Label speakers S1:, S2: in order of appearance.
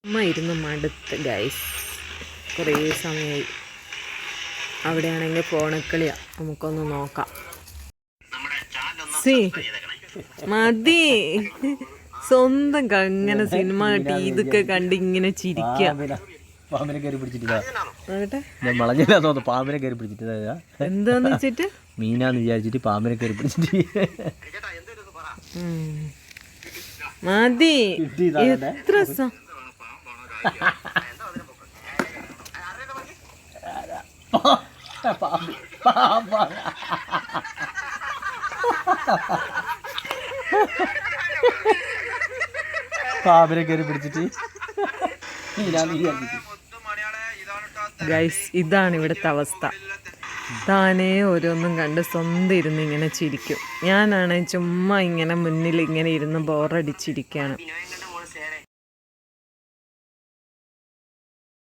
S1: അമ്മ ഇരുന്ന് മടുത്ത് ഗൈസ്, കുറേ സമയമായി. അവിടെയാണെങ്കിൽ ഫോണിക്കളിയാ, നമുക്കൊന്ന് നോക്കാം. മതി, സ്വന്തം ഇങ്ങനെ സിനിമ കണ്ടി ഇതൊക്കെ കണ്ട് ഇങ്ങനെ ചിരിക്കുക.
S2: പാമ്പിനെ കയറി പിടിച്ചിട്ട് പാമ്പിനെ കയറി പിടിച്ചിട്ട്
S1: എന്താന്ന് വെച്ചിട്ട്
S2: മീനാന്ന് വിചാരിച്ചിട്ട് പാമ്പിനെ കയറി പിടിച്ചിട്ട്
S1: മതി. എത്ര
S2: പാമ്പിനെ കയറി പിടിച്ചിട്ട്
S1: ഗൈസ്, ഇതാണ് ഇവിടുത്തെ അവസ്ഥ. താനേ ഓരോന്നും കണ്ട് സ്വന്തം ഇരുന്ന് ഇങ്ങനെ ചിരിക്കും. ഞാനാണ് ചുമ്മാ ഇങ്ങനെ മുന്നിൽ ഇങ്ങനെ ഇരുന്ന് ബോറടിച്ചിരിക്കുകയാണ്.